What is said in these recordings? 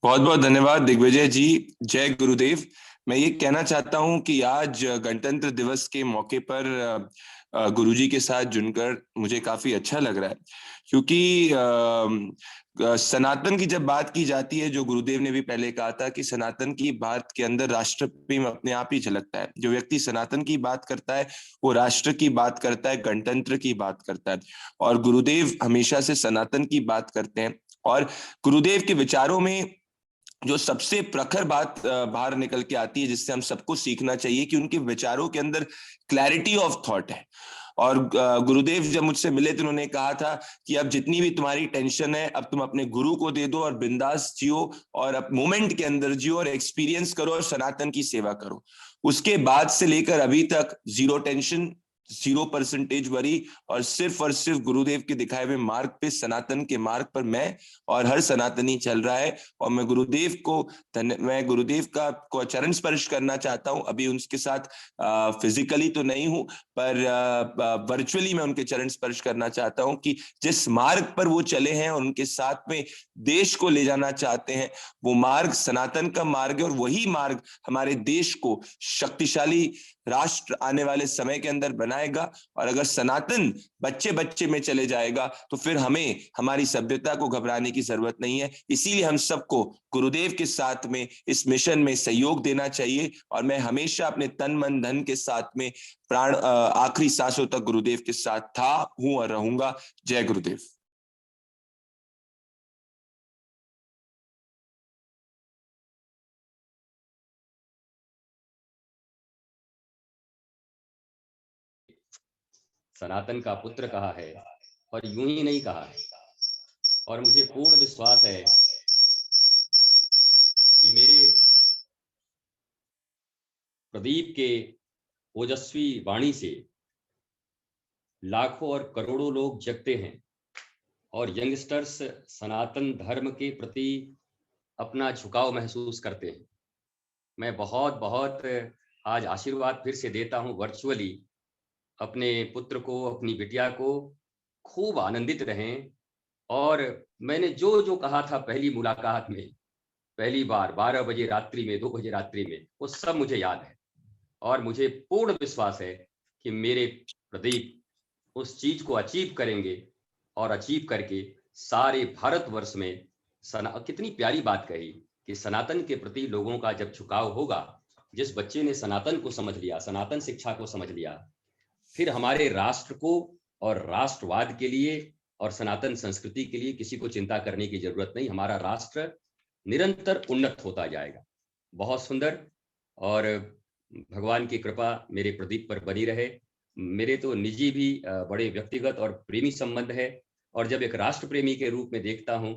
बहुत बहुत धन्यवाद दिग्विजय जी। जय गुरुदेव। मैं ये कहना चाहता हूं कि आज गणतंत्र दिवस के मौके पर गुरुजी के साथ जुड़कर मुझे काफी अच्छा लग रहा है, क्योंकि सनातन की जब बात की जाती है, जो गुरुदेव ने भी पहले कहा था कि सनातन की बात के अंदर राष्ट्र प्रेम अपने आप ही झलकता है। जो व्यक्ति सनातन की बात करता है वो राष्ट्र की बात करता है, गणतंत्र की बात करता है। और गुरुदेव हमेशा से सनातन की बात करते हैं। और गुरुदेव के विचारों में जो सबसे प्रखर बात बाहर निकल के आती है, जिससे हम सबको सीखना चाहिए, कि उनके विचारों के अंदर क्लैरिटी ऑफ थॉट है। और गुरुदेव जब मुझसे मिले तो उन्होंने कहा था कि अब जितनी भी तुम्हारी टेंशन है, अब तुम अपने गुरु को दे दो और बिंदास जियो, और अब मोमेंट के अंदर जियो और एक्सपीरियंस करो और सनातन की सेवा करो। उसके बाद से लेकर अभी तक जीरो टेंशन, 0% वरी, और सिर्फ गुरुदेव के दिखाए हुए मार्ग पे, सनातन के मार्ग पर मैं और हर सनातनी चल रहा है। और मैं गुरुदेव का को चरण स्पर्श करना चाहता हूं। अभी उनके साथ फिजिकली तो नहीं हूं, पर वर्चुअली मैं उनके चरण स्पर्श करना चाहता हूं कि जिस मार्ग पर वो चले हैं और उनके साथ में देश को ले जाना चाहते हैं, वो मार्ग सनातन का मार्ग है। और वही मार्ग हमारे देश को शक्तिशाली राष्ट्र आने वाले समय के अंदर बनाएगा। और अगर सनातन बच्चे बच्चे में चले जाएगा तो फिर हमें हमारी सभ्यता को घबराने की जरूरत नहीं है। इसीलिए हम सबको गुरुदेव के साथ में इस मिशन में सहयोग देना चाहिए। और मैं हमेशा अपने तन मन धन के साथ में प्राण आखिरी सांसों तक गुरुदेव के साथ था, हूं और रहूंगा। जय गुरुदेव। सनातन का पुत्र कहा है और यूं ही नहीं कहा है। और मुझे पूर्ण विश्वास है कि मेरे प्रदीप के ओजस्वी वाणी से लाखों और करोड़ों लोग जगते हैं और यंगस्टर्स सनातन धर्म के प्रति अपना झुकाव महसूस करते हैं। मैं बहुत बहुत आज आशीर्वाद फिर से देता हूं वर्चुअली अपने पुत्र को, अपनी बिटिया को। खूब आनंदित रहें। और मैंने जो जो कहा था पहली मुलाकात में, पहली बार 12 बजे रात्रि में, 2 बजे रात्रि में, वो सब मुझे याद है। और मुझे पूर्ण विश्वास है कि मेरे प्रदीप उस चीज को अचीव करेंगे और अचीव करके सारे भारतवर्ष में कितनी प्यारी बात कही कि सनातन के प्रति लोगों का जब झुकाव होगा, जिस बच्चे ने सनातन को समझ लिया, सनातन शिक्षा को समझ लिया, फिर हमारे राष्ट्र को और राष्ट्रवाद के लिए और सनातन संस्कृति के लिए किसी को चिंता करने की जरूरत नहीं। हमारा राष्ट्र निरंतर उन्नत होता जाएगा। बहुत सुंदर। और भगवान की कृपा मेरे प्रदीप पर बनी रहे। मेरे तो निजी भी बड़े व्यक्तिगत और प्रेमी संबंध है। और जब एक राष्ट्र प्रेमी के रूप में देखता हूं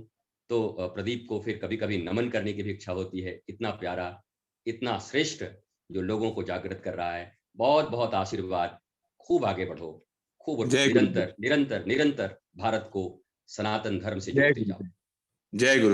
तो प्रदीप को फिर कभी कभी नमन करने की भी इच्छा होती है। इतना प्यारा, इतना श्रेष्ठ, जो लोगों को जागृत कर रहा है। बहुत बहुत आशीर्वाद। खूब आगे बढ़ो, खूब जय गुरुदेव। निरंतर निरंतर निरंतर भारत को सनातन धर्म से जय जोड़ते जाओ। गुरुदेव। जय गुरु।